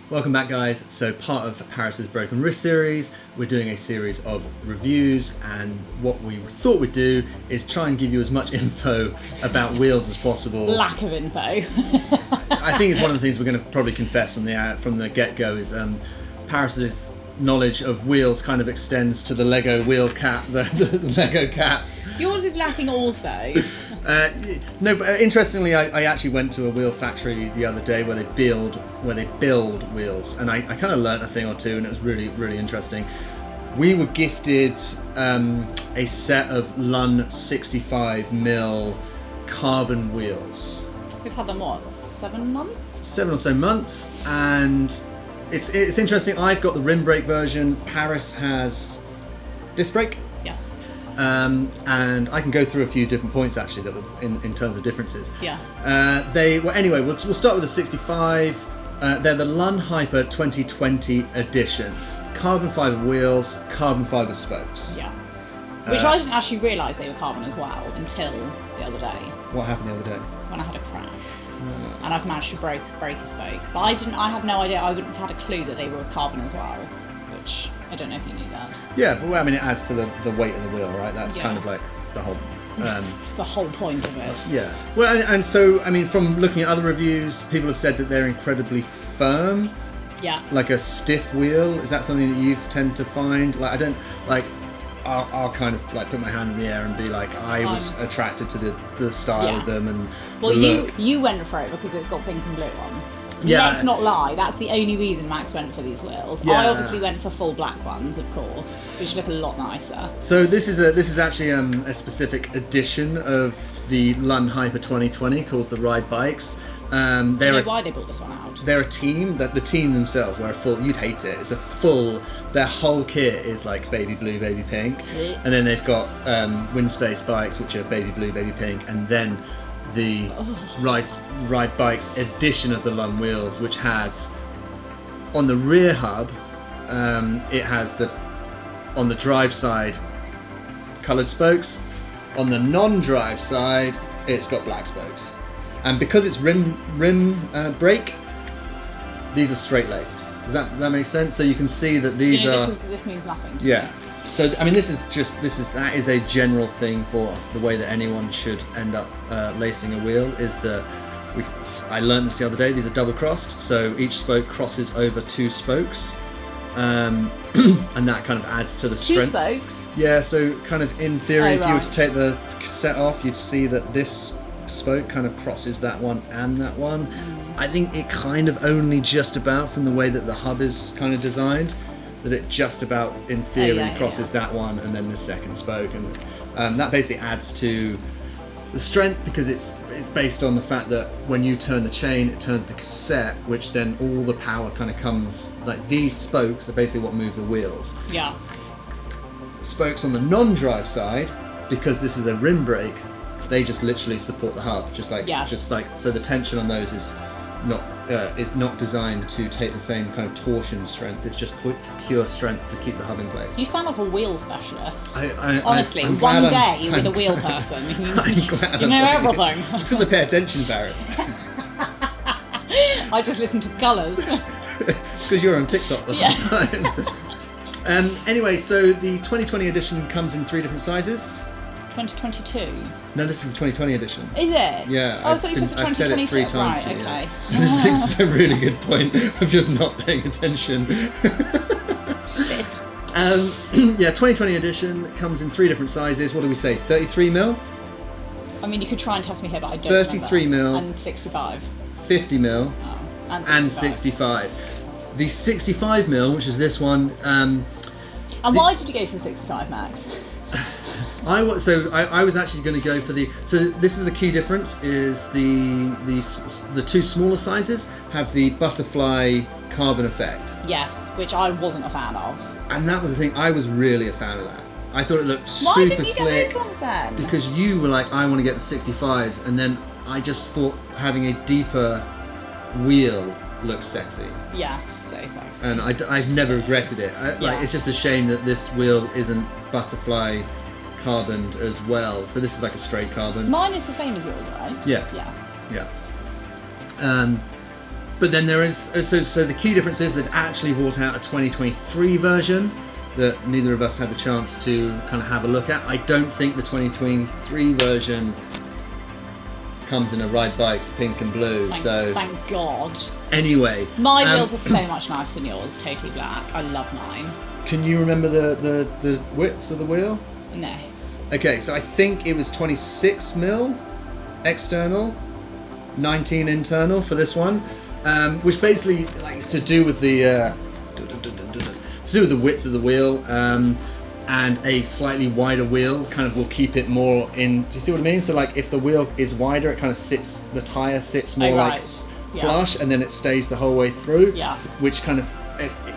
Welcome back, guys. So part of Paris's Broken Wrist series, we're doing a series of reviews, and what we thought we'd do is try and give you as much info about wheels as possible. Lack of info. I think it's one of the things we're going to probably confess from the get-go is Paris's knowledge of wheels kind of extends to the Lego wheel cap, the Lego caps. Yours is lacking also. No, but interestingly, I actually went to a wheel factory the other day where they build wheels, and I kind of learnt a thing or two, and it was really, really interesting. We were gifted a set of Lún 65mm carbon wheels. We've had them, what, 7 months? 7 or so months, and it's interesting. I've got the rim brake version. Paris has disc brake. Yes. And I can go through a few different points actually that were in terms of differences. Yeah. Anyway, we'll start with the 65. They're the Lún HYPER 2020 edition. Carbon fibre wheels, carbon fibre spokes. Yeah. Which I didn't actually realise they were carbon as well until the other day. What happened the other day? When I had a crash. And I've managed to break a spoke. But I had no idea, I wouldn't have had a clue that they were carbon as well. Which, I don't know if you knew that. Yeah, but I mean it adds to the weight of the wheel, right? That's kind of like the whole... It's the whole point of it. Yeah. Well, and so, I mean, from looking at other reviews, people have said that they're incredibly firm. Yeah. Like a stiff wheel. Is that something that you tend to find? Like, I don't... Like, I'll kind of like put my hand in the air and be like, I was attracted to the style of them and well, the look. you went for it because it's got pink and blue on. Yeah. Let's not lie, that's the only reason Max went for these wheels. Yeah. I obviously went for full black ones, of course, which look a lot nicer. So this is actually a specific edition of the Lún HYPER 2020 called the Ride Bikes. Do you know why they brought this one out? They're a team, that the team themselves were a full, you'd hate it, it's a full, their whole kit is like baby blue, baby pink, and then they've got wind space bikes which are baby blue, baby pink, and then the Ride Bikes edition of the Lún wheels, which has on the rear hub, it has on the drive side coloured spokes, on the non-drive side it's got black spokes. And because it's rim brake, these are straight laced. Does that make sense? So you can see that these are. This means nothing. Yeah. So I mean, that is a general thing for the way that anyone should end up lacing a wheel. Is that I learned this the other day. These are double crossed, so each spoke crosses over 2 spokes, and that kind of adds to the strength. 2 spokes. Yeah. So kind of in theory, if you were to take the cassette off, you'd see that this spoke kind of crosses that one and that one. I think it kind of only just about, from the way that the hub is kind of designed, that it just about in theory crosses that one and then the second spoke, and that basically adds to the strength because it's based on the fact that when you turn the chain it turns the cassette, which then all the power kind of comes, like these spokes are basically what move the wheels. Yeah. Spokes on the non-drive side, because this is a rim brake, they just literally support the hub, just like so the tension on those is not designed to take the same kind of torsion strength. It's just pure strength to keep the hub in place. You sound like a wheel specialist. Honestly, one day with a wheel person, you know everything. It's because I pay attention, Barrett. I just listen to colours. It's because you're on TikTok the whole time. Anyway, so the 2020 edition comes in 3 different sizes. 2022? No, this is the 2020 edition. Is it? Yeah. Oh, I thought you said the 2022. I've said it 3 times. Right, okay. This is a really good point of just not paying attention. Shit. 2020 edition comes in 3 different sizes. What do we say? 33mm? I mean, you could try and test me here, but I don't 33mm. And 65. 50mm. Oh, and 65. The 65mm, which is this one. And why did you go for the 65, Max? I was actually going to go for the. So this is the key difference: is the 2 smaller sizes have the butterfly carbon effect. Yes, which I wasn't a fan of. And that was the thing. I was really a fan of that. I thought it looked super slick. Why didn't you slick. get those ones then? Because you were like, I want to get the 65s, and then I just thought having a deeper wheel looks sexy. Yeah, so sexy. And I've never regretted it. It's just a shame that this wheel isn't butterfly carboned as well. So this is like a straight carbon. Mine is the same as yours, right? Yeah. Yes. Yeah. But then there is so the key difference is they've actually brought out a 2023 version that neither of us had the chance to kind of have a look at. I don't think the 2023 version comes in a Ride Bikes pink and blue. Thank God. Anyway, my wheels are so much nicer than yours, totally black. I love mine. Can you remember the widths of the wheel? No. Okay, so I think it was 26 mil external, 19 internal for this one, which basically like is to do with the width of the wheel, and a slightly wider wheel kind of will keep it more in. Do you see what I mean? So like if the wheel is wider, it kind of sits, the tire sits more like flush, and then it stays the whole way through. Yeah. Which kind of,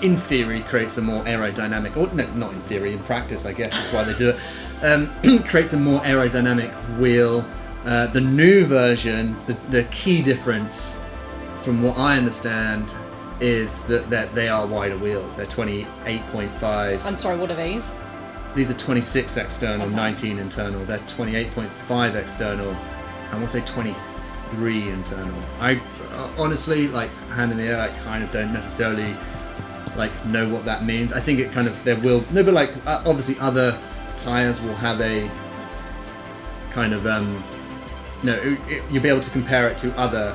in theory, creates a more aerodynamic, or no, not in theory, in practice, I guess is why they do it. Creates a more aerodynamic wheel. The new version, the key difference, from what I understand, is that they are wider wheels. They're 28.5. I'm sorry, what are these? These are 26 external, 19 internal. They're 28.5 external, and I want to say 23 internal. I honestly, like, hand in the air, I kind of don't necessarily like know what that means. I think it kind of, there will, no, but like obviously other tires will have a kind of you'll be able to compare it to other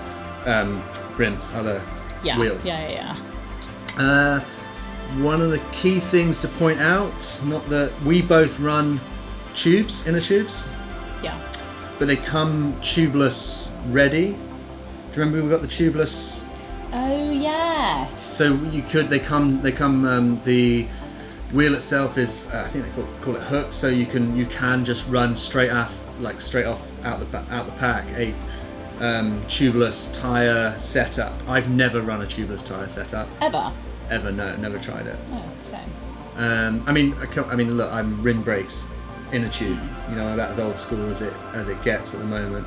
rims, other wheels. One of the key things to point out, not that we both run tubes, inner tubes. Yeah. But they come tubeless ready. Do you remember we got the tubeless? Oh yes. So they come. The wheel itself is, I think they call it hooked. So you can just run straight off out the pack a tubeless tire setup. I've never run a tubeless tire setup. Ever, no, never tried it. Oh, same. I mean, look, I'm rim brakes in a tube. You know, about as old school as it gets at the moment.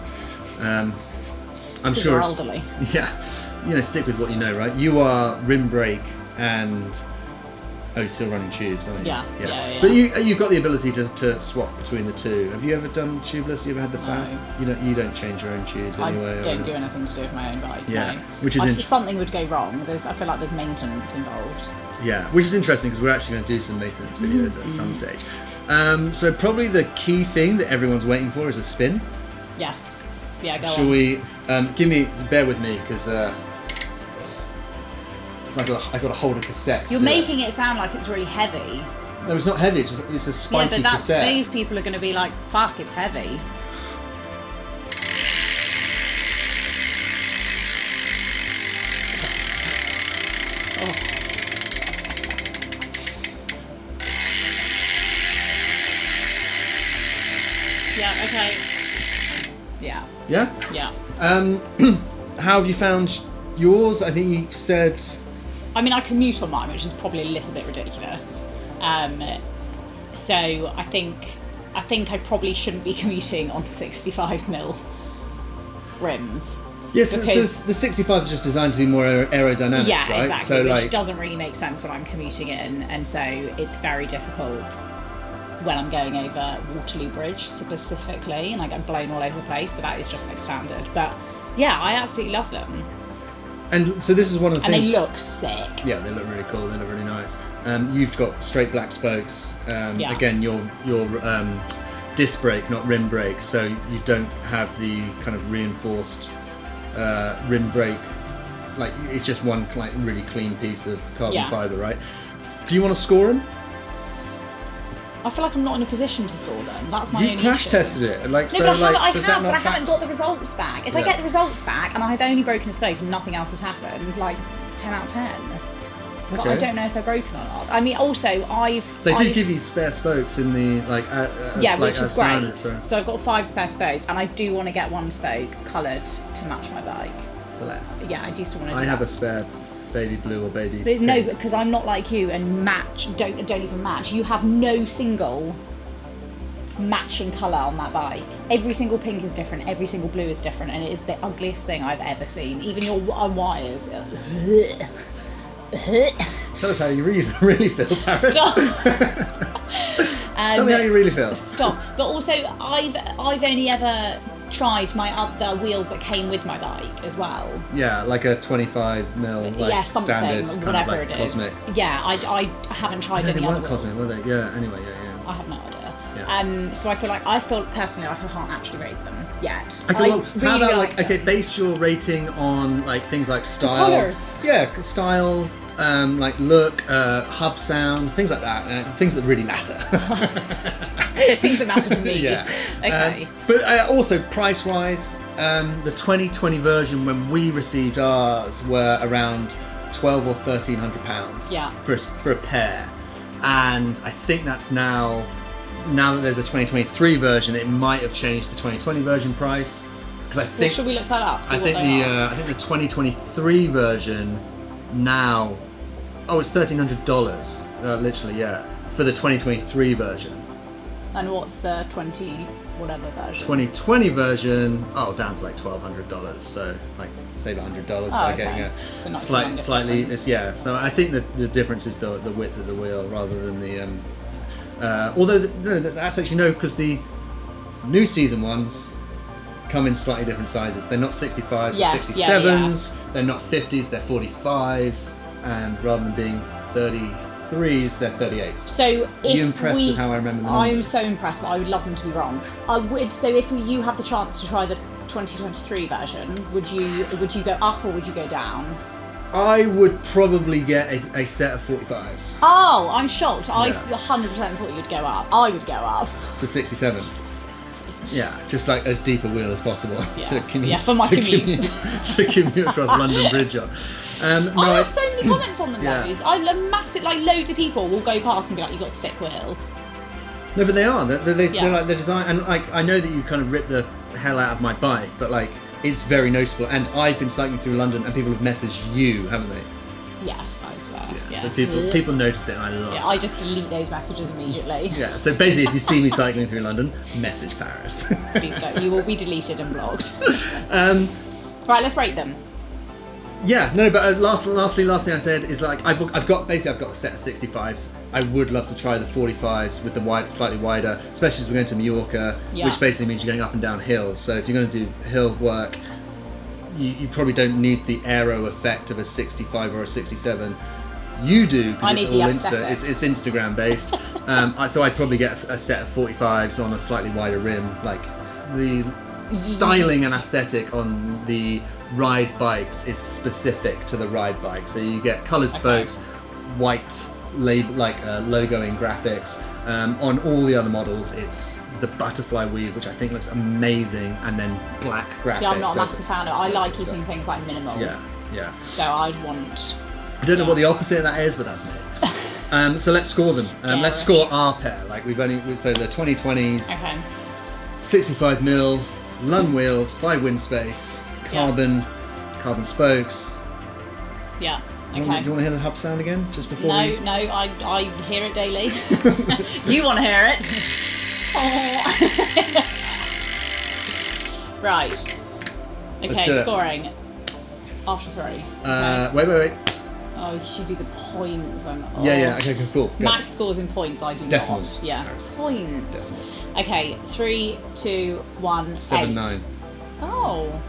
I'm sure. You're elderly. Yeah, you know, stick with what you know, right? You are rim brake and you're still running tubes, aren't you? Yeah. But you've got the ability to swap between the two. Have you ever done tubeless? You ever had the faff? You don't change your own tubes anyway. I don't do anything to do with my own bike. Yeah, no. Which is if something would go wrong, I feel like there's maintenance involved. Yeah, which is interesting because we're actually going to do some maintenance videos at some stage. So probably the key thing that everyone's waiting for is a spin. Yes. Yeah, go on. Shall we? Bear with me because it's like I got to hold a cassette. You're making it sound like it's really heavy. No, it's not heavy. It's a spiky cassette. These people are going to be like, "Fuck, it's heavy." Yeah. Okay. Yeah. Yeah? Yeah. How have you found yours? I think you said... I mean, I commute on mine, which is probably a little bit ridiculous. So I think I probably shouldn't be commuting on 65mm rims. Yes, so the 65 is just designed to be more aerodynamic, yeah, right? Exactly, so, which doesn't really make sense when I'm commuting in, and so it's very difficult when I'm going over Waterloo Bridge specifically, and I get blown all over the place, but that is just like standard. But yeah, I absolutely love them. And so this is one of the things... And they look sick. Yeah, they look really cool, they look really nice. You've got straight black spokes. Again, your disc brake, not rim brake, so you don't have the kind of reinforced rim brake. Like, it's just one like really clean piece of carbon fibre, right? Do you want to score them? I feel like I'm not in a position to score them. That's my only issue. You've crash tested it, like no, so. But like, I haven't got the results back. If I get the results back and I've only broken a spoke and nothing else has happened, like 10 out of 10. But I don't know if they're broken or not. I mean, also They do give you spare spokes in the like. Which is great. So I've got 5 spare spokes, and I do want to get one spoke coloured to match my bike. Celeste. Yeah, I do still want to do that. I have a spare baby blue or baby but pink. No, because I'm not like you and don't even match. You have no single matching colour on that bike. Every single pink is different, every single blue is different, and it is the ugliest thing I've ever seen. Even your wires. Tell us how you really feel, Paris. Stop. Tell me how you really feel. Stop. But also, I've only ever tried my other wheels that came with my bike as well. Yeah, like a 25mm, like Yeah, something, standard kind whatever of like it is. Cosmic. Yeah, I haven't tried No, any they other weren't wheels. Cosmic, were they? Yeah. Anyway, yeah. I have no idea. Yeah. So I feel personally like I can't actually rate them yet. Okay, well, I how really about like them. base your rating on like things like style, colours. yeah, style, like look, hub sound, things like that, things that really matter. Things that matter to me. Yeah. Okay. But also price-wise, the 2020 version when we received ours were around £1,200 or £1,300. Yeah. For a pair, and I think that's now that there's a 2023 version, it might have changed the 2020 version price, because I think. Well, should we look that up? See I what think they the are? I think the 2023 version now. Oh, it's $1,300. Literally, yeah, for the 2023 version. And what's the 20 whatever version? 2020 version, down to like $1,200. So like save $100 by okay. getting So not slightly. difference. Yeah. So I think that the difference is the width of the wheel rather than the. Although that's actually no, because the new season ones come in slightly different sizes. They're not 65s, Yes, they're 67s. yeah. They're not 50s, they're 45s, and rather than being 33s, they're 38s. So if Are you impressed with how I remember them? I'm so impressed, but I would love them to be wrong. I would. So if you have the chance to try the 2023 version, would you go up or would you go down? I would probably get a set of 45s Oh, I'm shocked. I Yeah. 100% thought you'd go up. I would go up. to 67s. So sexy. Yeah, just like as deep a wheel as possible Yeah. to commute. Yeah, for my to commutes. to commute across London Bridge on. No, I have so many comments on them. Yeah. Those I love massive, like loads of people will go past and be like, "You got sick wheels." No, but they are. They're Yeah. like the design, and like I know that you kind of ripped the hell out of my bike, but like it's very noticeable. And I've been cycling through London, and people have messaged you, haven't they? Yes, that is fair. Yeah. So people notice it, and I love. Yeah, I just delete those messages immediately. Yeah. So basically, if you see me cycling through London, message Paris. Please don't. You will be deleted and blocked. Right, let's rate them. Yeah, no, but last thing I said is like I've got a set of 65s. I would love to try the 45s with the slightly wider, especially as we're going to Mallorca, Yeah. which basically means you're going up and down hills. So if you're going to do hill work, you probably don't need the aero effect of a 65 or a 67. You do, I because it's need the all aesthetics. it's Instagram based. So I'd probably get a set of 45s on a slightly wider rim, like the styling and aesthetic on the ride bikes is specific to the ride bike. So you get coloured spokes, white label logoing graphics. On all the other models, it's the butterfly weave, which I think looks amazing, and then black graphics. See, I'm not a So massive fan of it. I like keeping things like minimal. Yeah. So I'd want. I don't know what the opposite of that is, but that's me. So let's score them. Let's score our pair. Like so the 2020s, Okay. 65mm Lún wheels by Windspace, carbon spokes. Yeah. Do you Okay. want to hear the hub sound again, just before? No, I hear it daily. You want to hear it? Oh. Right. Let's Okay, do it. scoring. After 3. Okay. Wait. Oh, you should do the points. Yeah. Okay, cool. Go. Max scores in points, I do Decimals. not. Yeah. Paris. Points. Decimals. Okay, 3, 2, 1, 7, 8. 9. Oh.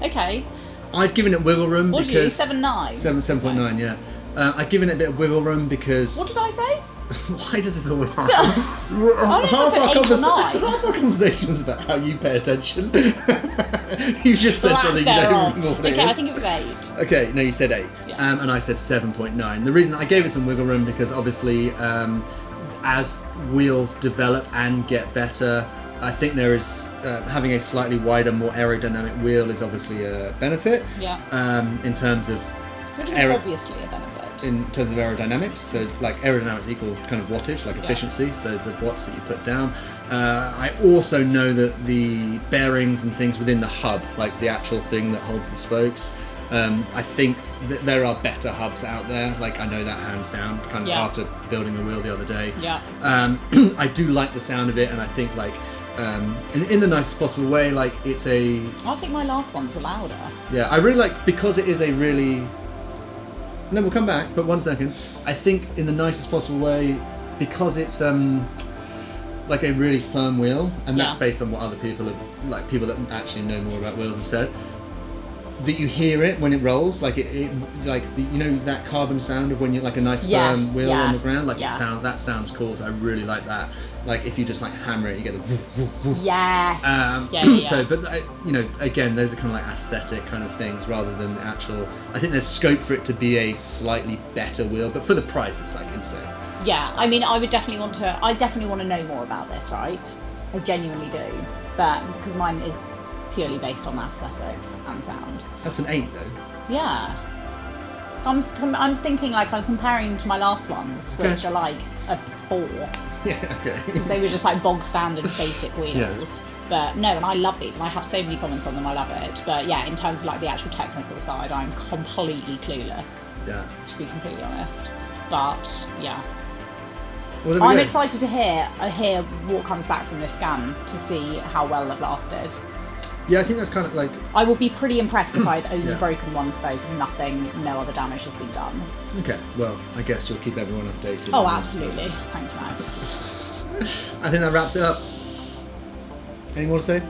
Okay. I've given it wiggle room What did you do? because 7, 9? 7.9. Yeah. I've given it a bit of wiggle room because. What did I say? Why does this always happen? I don't know if I said 8 or 9. Half our conversation was about how you pay attention. You just said Lack something you don't thereof. remember what it Okay, is. I think it was 8. Okay, no, you said 8. Yeah. And I said 7.9. The reason I gave it some wiggle room because obviously as wheels develop and get better, I think there is having a slightly wider, more aerodynamic wheel is obviously a benefit. Yeah. In terms of What do you mean, obviously a benefit? in terms of aerodynamics, so like aerodynamics equal kind of wattage, like efficiency, so the watts that you put down. I also know that the bearings and things within the hub, like the actual thing that holds the spokes, I think that there are better hubs out there. Like I know that hands down, kind of after building a wheel the other day. Yeah. I do like the sound of it, and I think like in the nicest possible way, like it's a I think my last ones were louder. I really like because it is a really. No, we'll come back, but 1 second. I think in the nicest possible way, because it's like a really firm wheel, and that's Yeah. based on what other people have, like people that actually know more about wheels have said. That you hear it when it rolls, like it like the, you know that carbon sound of when you're like a nice firm Yes, wheel yeah. on the ground, like Yeah. that sounds cool. So I really like that. Like if you just like hammer it, you get the. Yes. Yeah. So, but you know, again, those are kind of like aesthetic kind of things rather than the actual. I think there's scope for it to be a slightly better wheel, but for the price, it's like insane. Yeah, I mean, I definitely want to know more about this, right? I genuinely do, but because mine is purely based on aesthetics and sound. That's an 8 though. Yeah. I'm thinking like I'm comparing to my last ones, which are like a 4. Yeah, okay. Because they were just like bog standard basic wheels. Yeah. But no, and I love these, and I have so many comments on them, I love it. But yeah, in terms of like the actual technical side, I'm completely clueless, Yeah. to be completely honest. But yeah. Well, there we I'm go. excited to hear what comes back from this scan to see how well they've lasted. Yeah, I think that's kind of like. I will be pretty impressed if I've only Yeah. broken one spoke and no other damage has been done. Okay, well, I guess you'll keep everyone updated. Oh, absolutely. Thanks, Max. I think that wraps it up. Any more to say?